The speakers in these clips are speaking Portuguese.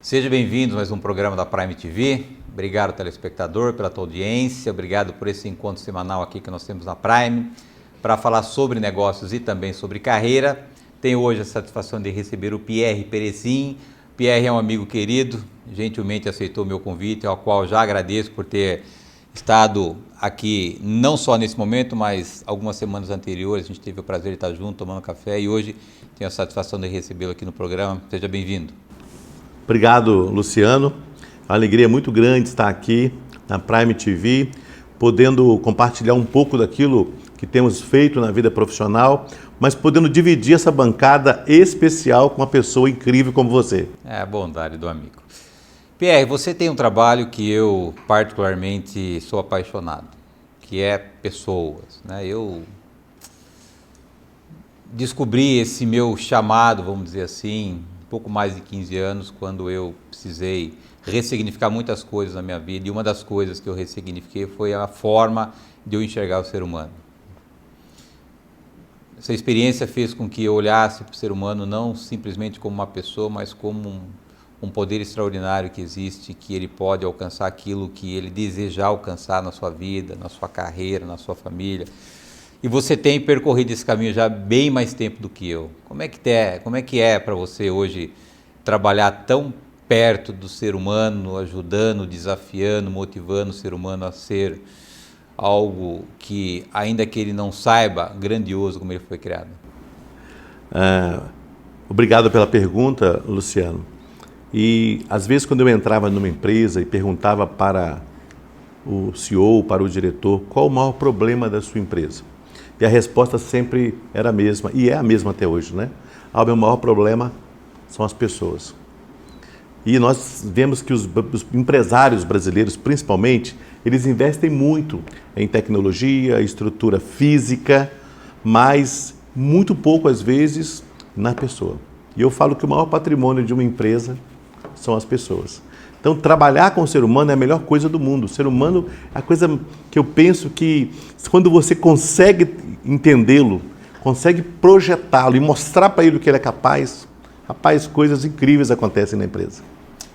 Seja bem-vindo a mais um programa da Prime TV. Obrigado, telespectador, pela tua audiência. Obrigado por esse encontro semanal aqui que nós temos na Prime para falar sobre negócios e também sobre carreira. Tenho hoje a satisfação de receber o Pierre Perecin. Pierre é um amigo querido, gentilmente aceitou o meu convite, ao qual já agradeço por ter estado aqui, não só nesse momento, mas algumas semanas anteriores. A gente teve o prazer de estar junto, tomando café, e hoje tenho a satisfação de recebê-lo aqui no programa. Seja bem-vindo. Obrigado, Luciano. É uma alegria muito grande estar aqui na Prime TV, podendo compartilhar um pouco daquilo que temos feito na vida profissional, mas podendo dividir essa bancada especial com uma pessoa incrível como você. É a bondade do amigo. Pierre, você tem um trabalho que eu particularmente sou apaixonado, que é pessoas, né? Eu descobri esse meu chamado, vamos dizer assim, pouco mais de 15 anos, quando eu precisei ressignificar muitas coisas na minha vida, e uma das coisas que eu ressignifiquei foi a forma de eu enxergar o ser humano. Essa experiência fez com que eu olhasse para o ser humano não simplesmente como uma pessoa, mas como um poder extraordinário que existe, que ele pode alcançar aquilo que ele desejar alcançar na sua vida, na sua carreira, na sua família. E você tem percorrido esse caminho já há bem mais tempo do que eu. Como é que é para você hoje trabalhar tão perto do ser humano, ajudando, desafiando, motivando o ser humano a ser algo que, ainda que ele não saiba, grandioso como ele foi criado? Obrigado pela pergunta, Luciano. E às vezes quando eu entrava numa empresa e perguntava para o CEO, para o diretor, qual o maior problema da sua empresa? E a resposta sempre era a mesma, e é a mesma até hoje, né? O meu maior problema são as pessoas. E nós vemos que os empresários brasileiros, principalmente, eles investem muito em tecnologia, estrutura física, mas muito pouco, às vezes, na pessoa. E eu falo que o maior patrimônio de uma empresa são as pessoas. Então, trabalhar com o ser humano é a melhor coisa do mundo. O ser humano é a coisa que eu penso que, quando você consegue entendê-lo, consegue projetá-lo e mostrar para ele o que ele é capaz, rapaz, coisas incríveis acontecem na empresa.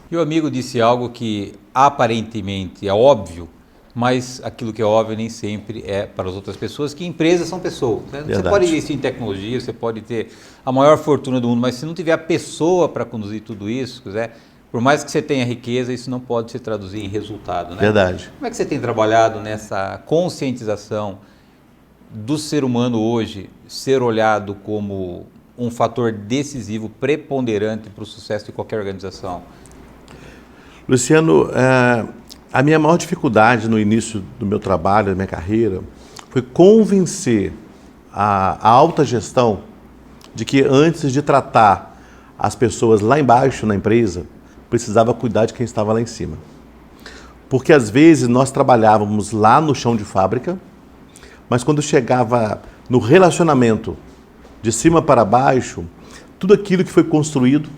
E o amigo disse algo que aparentemente é óbvio, mas aquilo que é óbvio nem sempre é para as outras pessoas, que empresas são pessoas, né? Você pode investir em tecnologia, você pode ter a maior fortuna do mundo, mas se não tiver a pessoa para conduzir tudo isso, por mais que você tenha riqueza, isso não pode se traduzir em resultado, né? Verdade. Como é que você tem trabalhado nessa conscientização do ser humano hoje ser olhado como um fator decisivo, preponderante para o sucesso de qualquer organização? Luciano, a minha maior dificuldade no início do meu trabalho, da minha carreira, foi convencer a alta gestão de que antes de tratar as pessoas lá embaixo na empresa, precisava cuidar de quem estava lá em cima. Porque às vezes nós trabalhávamos lá no chão de fábrica, mas quando chegava no relacionamento de cima para baixo, tudo aquilo que foi construído,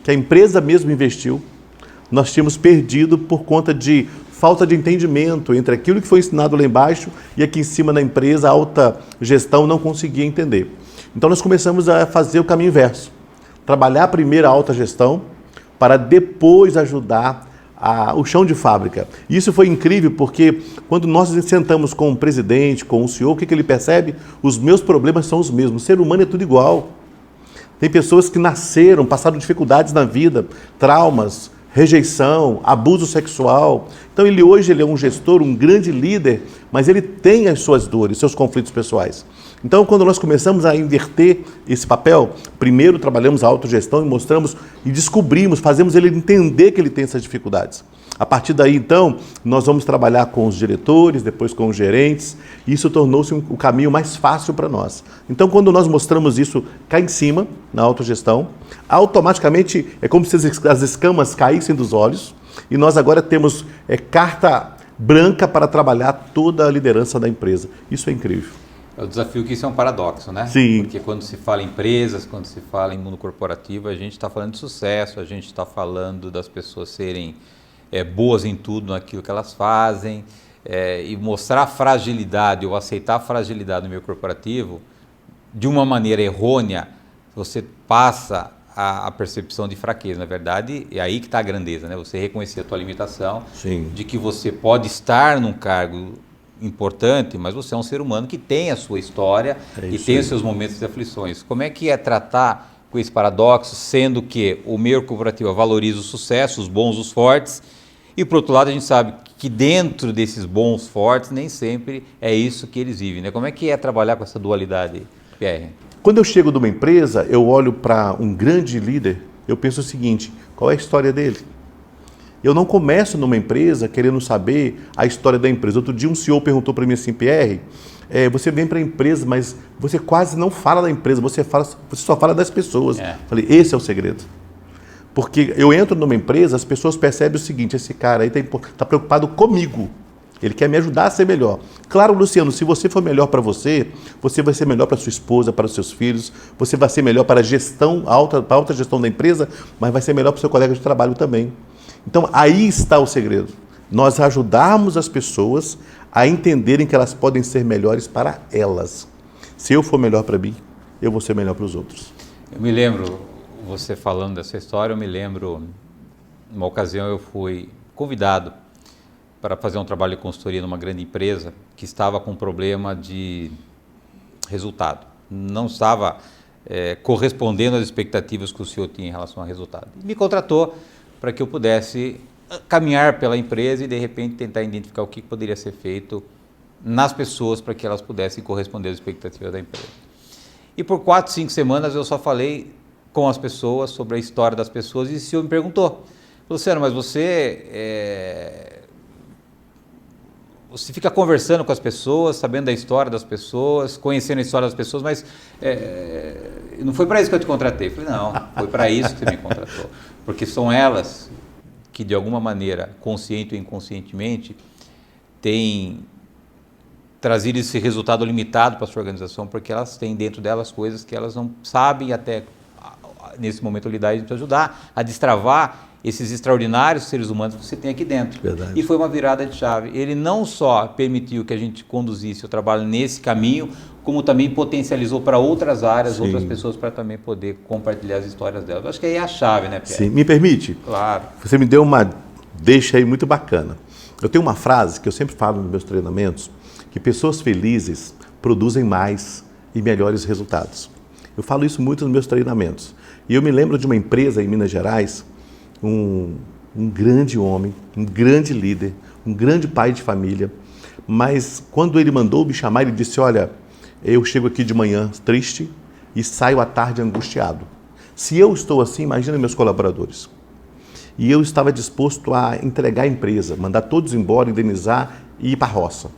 que a empresa mesmo investiu, nós tínhamos perdido por conta de falta de entendimento entre aquilo que foi ensinado lá embaixo e aqui em cima na empresa, a alta gestão não conseguia entender. Então nós começamos a fazer o caminho inverso. Trabalhar primeiro a alta gestão para depois ajudar o chão de fábrica. E isso foi incrível porque quando nós sentamos com o presidente, com o CEO, o que ele percebe? Os meus problemas são os mesmos. O ser humano é tudo igual. Tem pessoas que nasceram, passaram dificuldades na vida, traumas, rejeição, abuso sexual. Então hoje ele é um gestor, um grande líder, mas ele tem as suas dores, seus conflitos pessoais. Então, quando nós começamos a inverter esse papel, primeiro trabalhamos a autogestão e mostramos e descobrimos, fazemos ele entender que ele tem essas dificuldades. A partir daí, então, nós vamos trabalhar com os diretores, depois com os gerentes, e isso tornou-se o caminho mais fácil para nós. Então, quando nós mostramos isso cá em cima, na autogestão, automaticamente é como se as escamas caíssem dos olhos, e nós agora temos carta branca para trabalhar toda a liderança da empresa. Isso é incrível. É o desafio que isso é um paradoxo, né? Sim. Porque quando se fala em empresas, quando se fala em mundo corporativo, a gente está falando de sucesso, a gente está falando das pessoas serem boas em tudo, naquilo que elas fazem, e mostrar a fragilidade ou aceitar a fragilidade no meio corporativo de uma maneira errônea, você passa a percepção de fraqueza. Na verdade, é aí que está a grandeza, né? Você reconhecer a tua limitação, Sim. de que você pode estar num cargo importante, mas você é um ser humano que tem a sua história e tem os seus momentos de aflições. Como é que é tratar com esse paradoxo, sendo que o meio corporativo valoriza o sucesso, os bons, os fortes, e por outro lado a gente sabe que dentro desses bons, fortes, nem sempre é isso que eles vivem, né? Como é que é trabalhar com essa dualidade, Pierre? Quando eu chego numa empresa, eu olho para um grande líder, eu penso o seguinte, qual é a história dele? Eu não começo numa empresa querendo saber a história da empresa. Outro dia um CEO perguntou para mim assim, Pierre, você vem para a empresa, mas você quase não fala da empresa, você só fala das pessoas. Falei, esse é o segredo. Porque eu entro numa empresa, as pessoas percebem o seguinte, esse cara aí está preocupado comigo. Ele quer me ajudar a ser melhor. Claro, Luciano, se você for melhor para você, você vai ser melhor para sua esposa, para os seus filhos, você vai ser melhor para a gestão, para a alta gestão da empresa, mas vai ser melhor para o seu colega de trabalho também. Então, aí está o segredo. Nós ajudarmos as pessoas a entenderem que elas podem ser melhores para elas. Se eu for melhor para mim, eu vou ser melhor para os outros. Eu me lembro, você falando dessa história, eu me lembro, numa ocasião eu fui convidado para fazer um trabalho de consultoria numa grande empresa que estava com um problema de resultado. Não estava correspondendo às expectativas que o senhor tinha em relação ao resultado. E me contratou para que eu pudesse caminhar pela empresa e, de repente, tentar identificar o que poderia ser feito nas pessoas para que elas pudessem corresponder às expectativas da empresa. E por 4, 5 semanas eu só falei com as pessoas sobre a história das pessoas e o senhor me perguntou, Luciano, mas você fica conversando com as pessoas, sabendo da história das pessoas, conhecendo a história das pessoas, mas não foi para isso que eu te contratei. Eu falei, não, foi para isso que você me contratou. Porque são elas que, de alguma maneira, consciente ou inconscientemente, têm trazido esse resultado limitado para a sua organização, porque elas têm dentro delas coisas que elas não sabem até, nesse momento, lidar e te ajudar a destravar esses extraordinários seres humanos que você tem aqui dentro. Verdade. E foi uma virada de chave. Ele não só permitiu que a gente conduzisse o trabalho nesse caminho, como também potencializou para outras áreas, Sim. outras pessoas para também poder compartilhar as histórias delas. Eu acho que aí é a chave, né, Pierre? Sim. Me permite? Claro. Você me deu uma deixa aí muito bacana. Eu tenho uma frase que eu sempre falo nos meus treinamentos, que pessoas felizes produzem mais e melhores resultados. Eu falo isso muito nos meus treinamentos. E eu me lembro de uma empresa em Minas Gerais, um grande homem, um grande líder, um grande pai de família, mas quando ele mandou me chamar, ele disse, olha, eu chego aqui de manhã triste e saio à tarde angustiado. Se eu estou assim, imagina meus colaboradores. E eu estava disposto a entregar a empresa, mandar todos embora, indenizar e ir para a roça.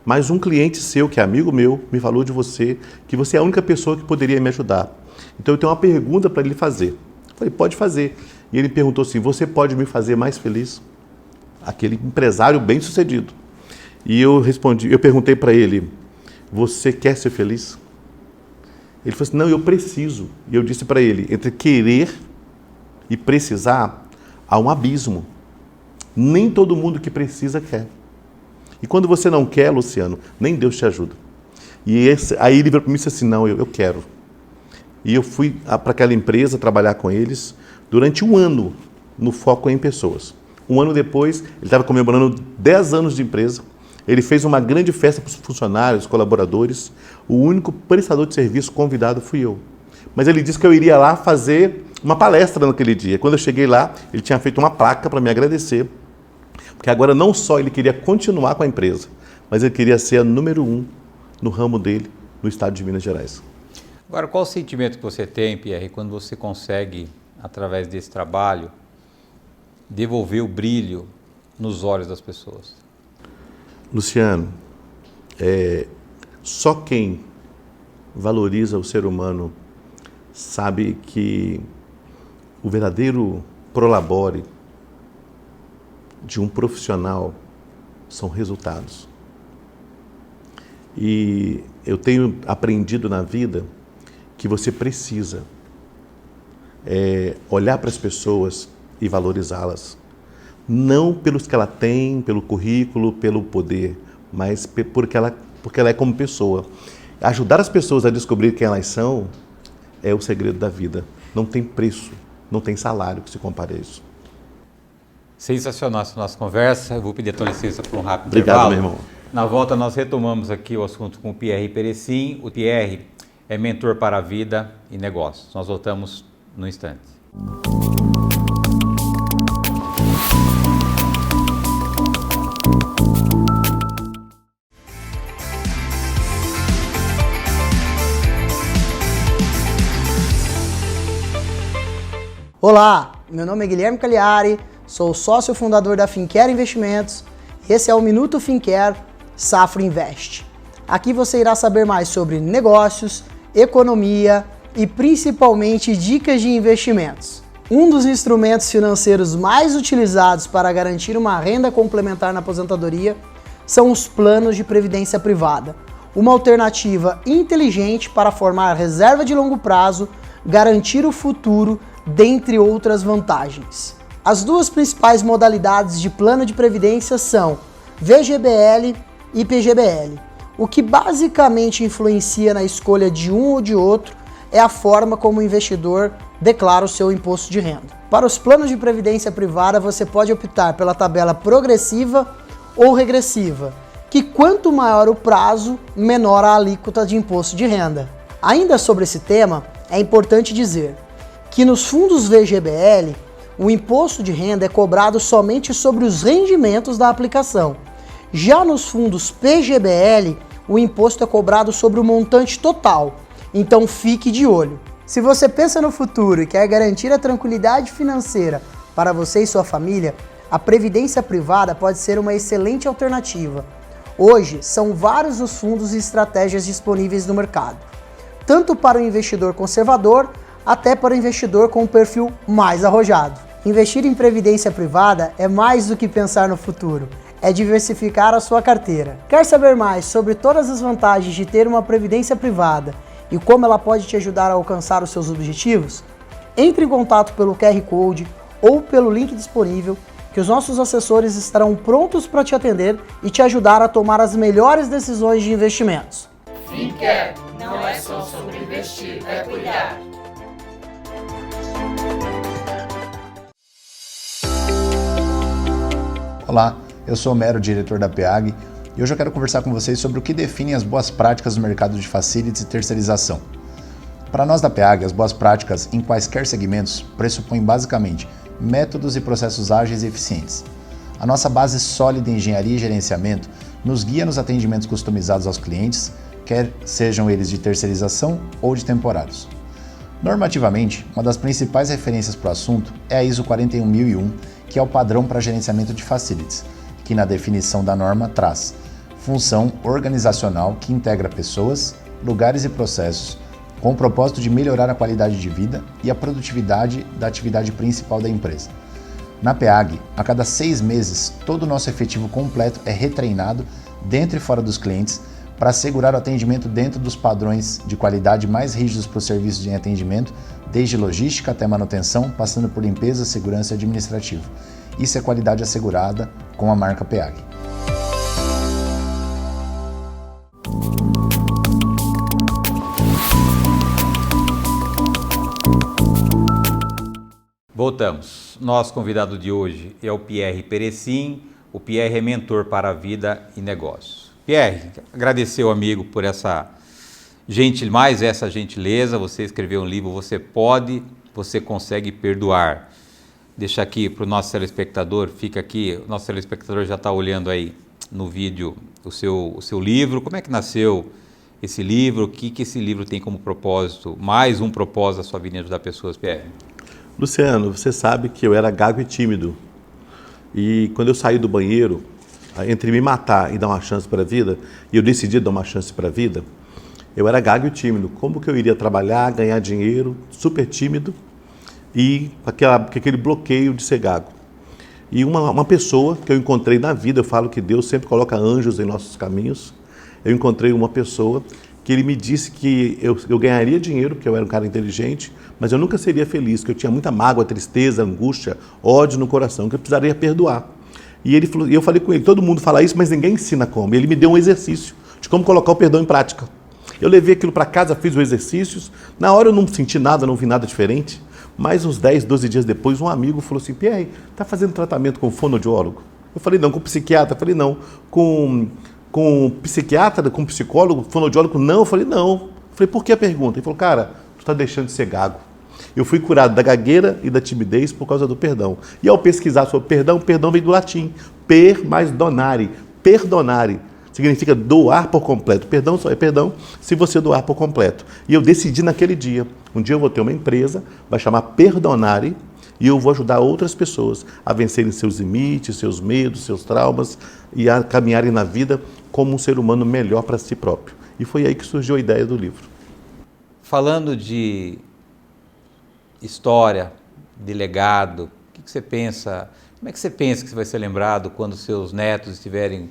Mas um cliente seu, que é amigo meu, me falou de você, que você é a única pessoa que poderia me ajudar. Então eu tenho uma pergunta para ele fazer. Eu falei, pode fazer. E ele perguntou assim, você pode me fazer mais feliz? Aquele empresário bem-sucedido. E eu perguntei para ele, você quer ser feliz? Ele falou assim, não, eu preciso. E eu disse para ele, entre querer e precisar, há um abismo. Nem todo mundo que precisa quer. E quando você não quer, Luciano, nem Deus te ajuda. Aí ele virou para mim e disse assim, não, eu quero. E eu fui para aquela empresa trabalhar com eles durante 1 ano, no foco em pessoas. 1 ano depois, ele estava comemorando 10 anos de empresa. Ele fez uma grande festa para os funcionários, colaboradores. O único prestador de serviço convidado fui eu. Mas ele disse que eu iria lá fazer uma palestra naquele dia. Quando eu cheguei lá, ele tinha feito uma placa para me agradecer. Porque agora não só ele queria continuar com a empresa, mas ele queria ser a número 1 no ramo dele, no estado de Minas Gerais. Agora, qual o sentimento que você tem, Pierre, quando você consegue, através desse trabalho, devolver o brilho nos olhos das pessoas? Luciano, só quem valoriza o ser humano sabe que o verdadeiro prolabore de um profissional são resultados. E eu tenho aprendido na vida que você precisa olhar para as pessoas e valorizá-las. Não pelos que ela tem, pelo currículo, pelo poder, mas porque ela é como pessoa. Ajudar as pessoas a descobrir quem elas são é o segredo da vida. não tem preço, não tem salário que se compare a isso. Sensacional essa nossa conversa. Eu vou pedir a tua licença por um rápido Obrigado, intervalo. meu irmão. Na volta nós retomamos aqui o assunto com o Pierre Perecim. O Pierre é mentor para a vida e negócios. Nós voltamos no instante. Olá, meu nome é Guilherme Cagliari, sou sócio fundador da Fincare Investimentos. Esse é o Minuto Fincare Safra Invest. Aqui você irá saber mais sobre negócios, economia e principalmente dicas de investimentos. Um dos instrumentos financeiros mais utilizados para garantir uma renda complementar na aposentadoria são os planos de previdência privada, uma alternativa inteligente para formar reserva de longo prazo, garantir o futuro, dentre outras vantagens. As duas principais modalidades de plano de previdência são VGBL e PGBL. O que basicamente influencia na escolha de um ou de outro é a forma como o investidor declara o seu imposto de renda. Para os planos de previdência privada, você pode optar pela tabela progressiva ou regressiva, que quanto maior o prazo, menor a alíquota de imposto de renda. Ainda sobre esse tema, é importante dizer que nos fundos VGBL, o imposto de renda é cobrado somente sobre os rendimentos da aplicação. Já nos fundos PGBL, o imposto é cobrado sobre o montante total, então fique de olho. Se você pensa no futuro e quer garantir a tranquilidade financeira para você e sua família, a previdência privada pode ser uma excelente alternativa. Hoje, são vários os fundos e estratégias disponíveis no mercado, tanto para o investidor conservador, até para o investidor com um perfil mais arrojado. Investir em previdência privada é mais do que pensar no futuro, é diversificar a sua carteira. Quer saber mais sobre todas as vantagens de ter uma previdência privada e como ela pode te ajudar a alcançar os seus objetivos? Entre em contato pelo QR Code ou pelo link disponível, que os nossos assessores estarão prontos para te atender e te ajudar a tomar as melhores decisões de investimentos. Fincare não é só sobre investir, é cuidar. Olá, eu sou o Mero, diretor da PEAG, e hoje eu quero conversar com vocês sobre o que definem as boas práticas no mercado de facilities e terceirização. Para nós da PEAG, as boas práticas em quaisquer segmentos pressupõem basicamente métodos e processos ágeis e eficientes. A nossa base sólida em engenharia e gerenciamento nos guia nos atendimentos customizados aos clientes, quer sejam eles de terceirização ou de temporários. Normativamente, uma das principais referências para o assunto é a ISO 41001, que é o padrão para gerenciamento de facilities, que na definição da norma traz função organizacional que integra pessoas, lugares e processos, com o propósito de melhorar a qualidade de vida e a produtividade da atividade principal da empresa. Na PEAG, a cada 6 meses, todo o nosso efetivo completo é retreinado dentro e fora dos clientes para assegurar o atendimento dentro dos padrões de qualidade mais rígidos para o serviço de atendimento, desde logística até manutenção, passando por limpeza, segurança e administrativo. Isso é qualidade assegurada com a marca PEAG. Voltamos. Nosso convidado de hoje é o Pierre Perecim. O Pierre é mentor para a vida e negócios. Pierre, agradecer ao amigo por essa gentileza. Você escreveu um livro, Você Pode, Você Consegue Perdoar. Deixa aqui para o nosso telespectador, fica aqui, o nosso telespectador já está olhando aí no vídeo o seu livro. Como é que nasceu esse livro? O que esse livro tem como propósito? Mais um propósito da sua vida em ajudar pessoas, Pierre. Luciano, você sabe que eu era gago e tímido. E quando eu saí do banheiro, entre me matar e dar uma chance para a vida, e eu decidi dar uma chance para a vida, eu era gago e tímido. Como que eu iria trabalhar, ganhar dinheiro, super tímido e com aquele bloqueio de ser gago. E uma pessoa que eu encontrei na vida, eu falo que Deus sempre coloca anjos em nossos caminhos, eu encontrei uma pessoa que ele me disse que eu ganharia dinheiro, porque eu era um cara inteligente, mas eu nunca seria feliz, que eu tinha muita mágoa, tristeza, angústia, ódio no coração, que eu precisaria perdoar. E ele falou, eu falei com ele, todo mundo fala isso, mas ninguém ensina como. Ele me deu um exercício de como colocar o perdão em prática. Eu levei aquilo para casa, fiz os exercícios, na hora eu não senti nada, não vi nada diferente, mas uns 10, 12 dias depois, um amigo falou assim, Pierre, está fazendo tratamento com fonoaudiólogo? Eu falei, não. Com psiquiatra? Eu falei, não. Com psiquiatra, com psicólogo, fonoaudiólogo? Não. Eu falei, não. Eu falei, por que a pergunta? Ele falou, cara, tu está deixando de ser gago. Eu fui curado da gagueira e da timidez por causa do perdão. E ao pesquisar sobre perdão, perdão vem do latim. Per mais donare. Perdonare. Significa doar por completo. Perdão só é perdão se você doar por completo. E eu decidi naquele dia. Um dia eu vou ter uma empresa, vai chamar Perdonare, e eu vou ajudar outras pessoas a vencerem seus limites, seus medos, seus traumas e a caminharem na vida como um ser humano melhor para si próprio. E foi aí que surgiu a ideia do livro. Falando de história, de legado, o que você pensa? Como é que você pensa que você vai ser lembrado quando seus netos estiverem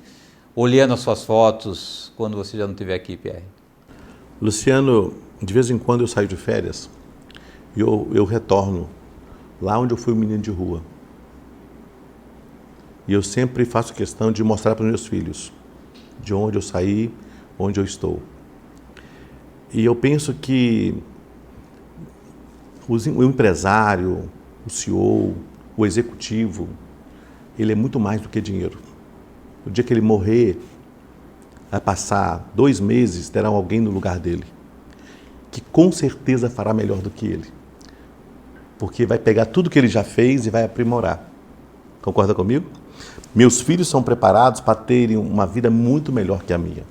olhando as suas fotos, quando você já não estiver aqui, Pierre? Luciano, de vez em quando eu saio de férias e eu retorno lá onde eu fui um menino de rua. E eu sempre faço questão de mostrar para os meus filhos de onde eu saí, onde eu estou. E eu penso que o empresário, o CEO, o executivo, ele é muito mais do que dinheiro. O dia que ele morrer, vai passar 2 meses, terá alguém no lugar dele, que com certeza fará melhor do que ele. Porque vai pegar tudo que ele já fez e vai aprimorar. Concorda comigo? Meus filhos são preparados para terem uma vida muito melhor que a minha.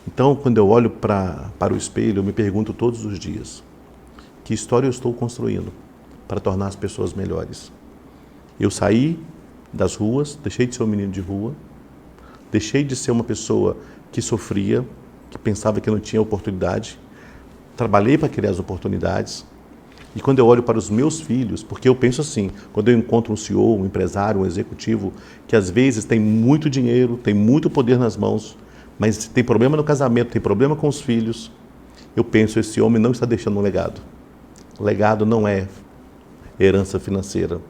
Então, quando eu olho para o espelho, eu me pergunto todos os dias, que história eu estou construindo para tornar as pessoas melhores? Eu saí das ruas, deixei de ser um menino de rua, deixei de ser uma pessoa que sofria, que pensava que não tinha oportunidade, trabalhei para criar as oportunidades. E quando eu olho para os meus filhos, porque eu penso assim, quando eu encontro um CEO, um empresário, um executivo, que às vezes tem muito dinheiro, tem muito poder nas mãos, mas tem problema no casamento, tem problema com os filhos, eu penso, esse homem não está deixando um legado. Legado não é herança financeira,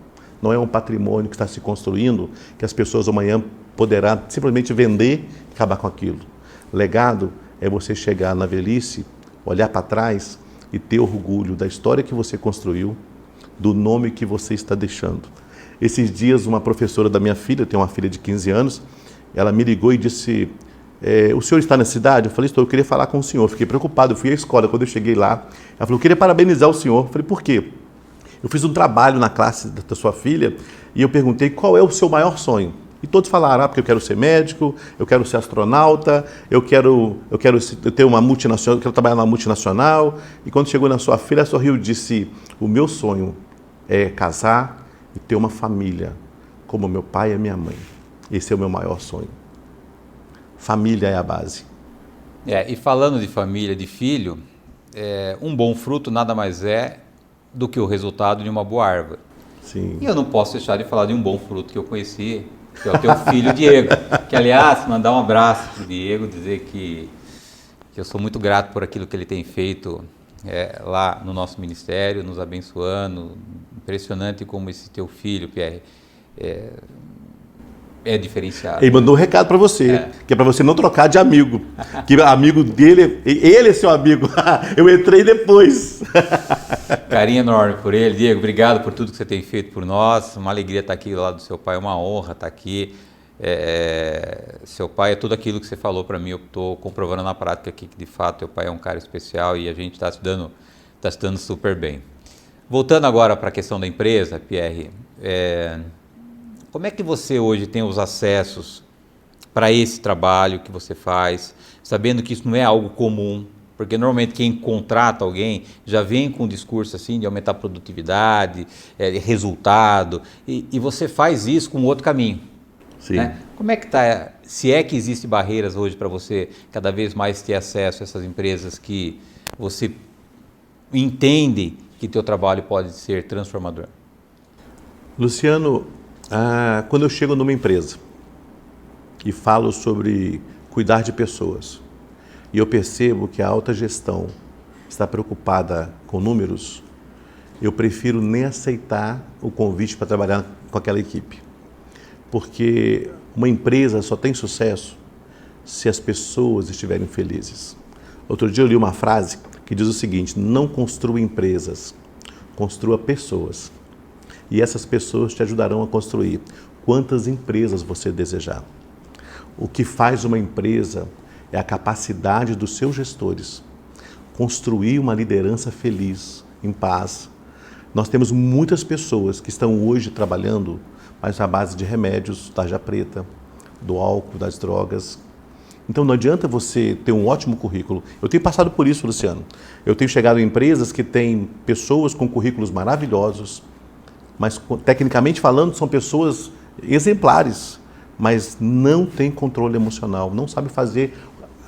não é um patrimônio que está se construindo, que as pessoas amanhã poderão simplesmente vender e acabar com aquilo. Legado é você chegar na velhice, olhar para trás e ter orgulho da história que você construiu, do nome que você está deixando. Esses dias, uma professora da minha filha, eu tenho uma filha de 15 anos, ela me ligou e disse, o senhor está na cidade? Eu falei, estou, eu queria falar com o senhor. Fiquei preocupado, eu fui à escola, quando eu cheguei lá, ela falou, eu queria parabenizar o senhor. Eu falei, por quê? Eu fiz um trabalho na classe da sua filha e eu perguntei qual é o seu maior sonho. E todos falaram, porque eu quero ser médico, eu quero ser astronauta, eu quero ter uma multinacional, eu quero trabalhar numa multinacional. E quando chegou na sua filha, ela sorriu e disse, o meu sonho é casar e ter uma família, como meu pai e minha mãe. Esse é o meu maior sonho. Família é a base. E falando de família, de filho, um bom fruto nada mais é do que o resultado de uma boa árvore. Sim. E eu não posso deixar de falar de um bom fruto que eu conheci, que é o teu filho Diego, que aliás, mandar um abraço para o Diego, dizer que eu sou muito grato por aquilo que ele tem feito lá no nosso ministério, nos abençoando. Impressionante como esse teu filho, Pierre, é diferenciado. Ele mandou um recado para você, que é para você não trocar de amigo, que amigo dele, ele é seu amigo, eu entrei depois. Carinho enorme por ele. Diego, obrigado por tudo que você tem feito por nós, uma alegria estar aqui do lado do seu pai, uma honra estar aqui. Seu pai é tudo aquilo que você falou para mim, eu estou comprovando na prática aqui que de fato teu pai é um cara especial e a gente está se dando super bem. Voltando agora para a questão da empresa, Pierre, como é que você hoje tem os acessos para esse trabalho que você faz, sabendo que isso não é algo comum, porque normalmente quem contrata alguém já vem com um discurso assim de aumentar a produtividade, resultado, e você faz isso com outro caminho. Sim. Né? Como é que está, se é que existem barreiras hoje para você cada vez mais ter acesso a essas empresas que você entende que teu trabalho pode ser transformador? Luciano, quando eu chego numa empresa e falo sobre cuidar de pessoas, e eu percebo que a alta gestão está preocupada com números, eu prefiro nem aceitar o convite para trabalhar com aquela equipe. Porque uma empresa só tem sucesso se as pessoas estiverem felizes. Outro dia eu li uma frase que diz o seguinte: não construa empresas, construa pessoas. E essas pessoas te ajudarão a construir quantas empresas você desejar. O que faz uma empresa é a capacidade dos seus gestores construir uma liderança feliz, em paz. Nós temos muitas pessoas que estão hoje trabalhando, mas à base de remédios, tarja preta, do álcool, das drogas. Então não adianta você ter um ótimo currículo. Eu tenho passado por isso, Luciano. Eu tenho chegado em empresas que têm pessoas com currículos maravilhosos, mas tecnicamente falando são pessoas exemplares, mas não têm controle emocional, não sabe fazer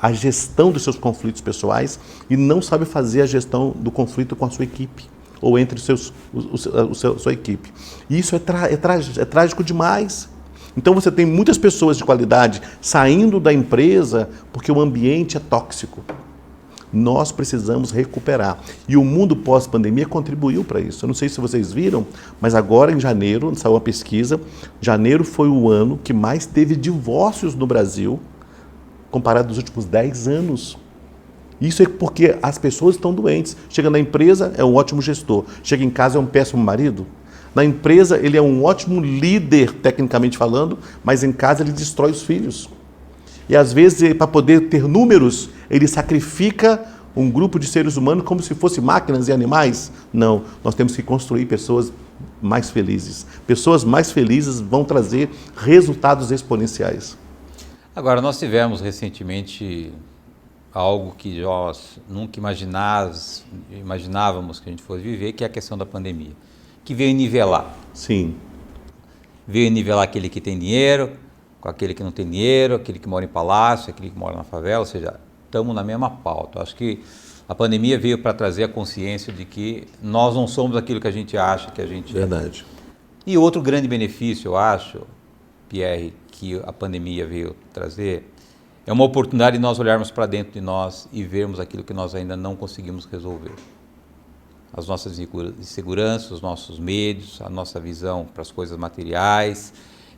a gestão dos seus conflitos pessoais e não sabe fazer a gestão do conflito com a sua equipe ou entre sua equipe. E isso é trágico demais. Então você tem muitas pessoas de qualidade saindo da empresa porque o ambiente é tóxico. Nós precisamos recuperar. E o mundo pós-pandemia contribuiu para isso. Eu não sei se vocês viram, mas agora em janeiro, saiu uma pesquisa, janeiro foi o ano que mais teve divórcios no Brasil, comparado aos últimos 10 anos. Isso é porque as pessoas estão doentes. Chega na empresa, é um ótimo gestor. Chega em casa, é um péssimo marido. Na empresa, ele é um ótimo líder, tecnicamente falando, mas em casa ele destrói os filhos. E às vezes, para poder ter números, ele sacrifica um grupo de seres humanos como se fossem máquinas e animais. Não, nós temos que construir pessoas mais felizes. Pessoas mais felizes vão trazer resultados exponenciais. Agora, nós tivemos recentemente algo que nós nunca imaginávamos que a gente fosse viver, que é a questão da pandemia, que veio nivelar. Sim. Veio nivelar aquele que tem dinheiro com aquele que não tem dinheiro, aquele que mora em palácio, aquele que mora na favela, ou seja, estamos na mesma pauta. Acho que a pandemia veio para trazer a consciência de que nós não somos aquilo que a gente acha que a gente Verdade. é. E outro grande benefício, eu acho, Pierre, que a pandemia veio trazer, é uma oportunidade de nós olharmos para dentro de nós e vermos aquilo que nós ainda não conseguimos resolver. As nossas inseguranças, os nossos medos, a nossa visão para as coisas materiais.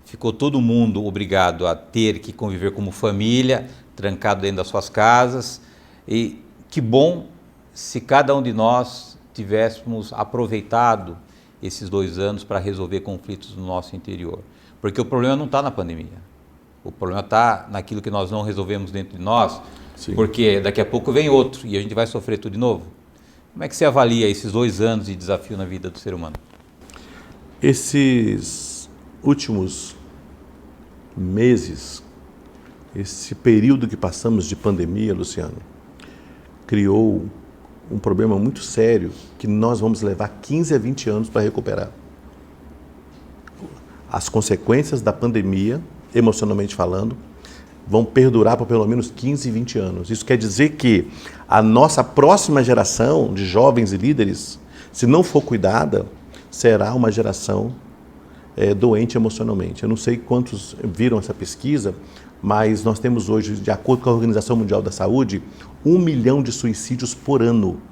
Ficou todo mundo obrigado a ter que conviver como família, trancado dentro das suas casas. E que bom se cada um de nós tivéssemos aproveitado esses 2 anos para resolver conflitos no nosso interior. Porque o problema não está na pandemia. O problema está naquilo que nós não resolvemos dentro de nós, Sim. Porque daqui a pouco vem outro e a gente vai sofrer tudo de novo. Como é que você avalia esses 2 anos de desafio na vida do ser humano? Esses últimos meses, esse período que passamos de pandemia, Luciano, criou um problema muito sério que nós vamos levar 15 a 20 anos para recuperar. As consequências da pandemia, emocionalmente falando, vão perdurar por pelo menos 15 e 20 anos. Isso quer dizer que a nossa próxima geração de jovens e líderes, se não for cuidada, será uma geração doente emocionalmente. Eu não sei quantos viram essa pesquisa, mas nós temos hoje, de acordo com a Organização Mundial da Saúde, 1 milhão de suicídios por ano.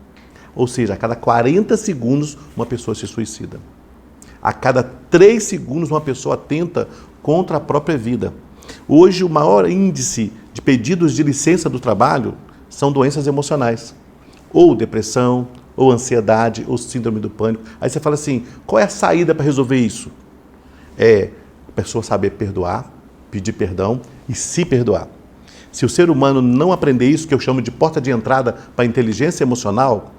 Ou seja, a cada 40 segundos uma pessoa se suicida. A cada 3 segundos uma pessoa tenta contra a própria vida. Hoje o maior índice de pedidos de licença do trabalho são doenças emocionais. Ou depressão, ou ansiedade, ou síndrome do pânico. Aí você fala assim, qual é a saída para resolver isso? É a pessoa saber perdoar, pedir perdão e se perdoar. Se o ser humano não aprender isso, que eu chamo de porta de entrada para a inteligência emocional,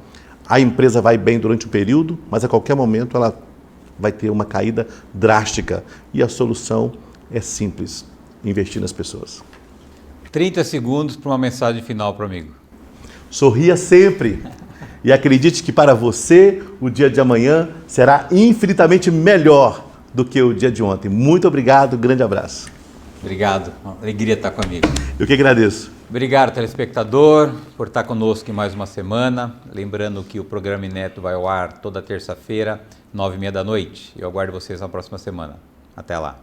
a empresa vai bem durante um período, mas a qualquer momento ela vai ter uma caída drástica. E a solução é simples, investir nas pessoas. 30 segundos para uma mensagem final para o amigo. Sorria sempre e acredite que para você o dia de amanhã será infinitamente melhor do que o dia de ontem. Muito obrigado, grande abraço. Obrigado, uma alegria estar comigo. Eu que agradeço. Obrigado, telespectador, por estar conosco em mais uma semana. Lembrando que o programa Ineto vai ao ar toda terça-feira, 9h30 da noite. Eu aguardo vocês na próxima semana. Até lá.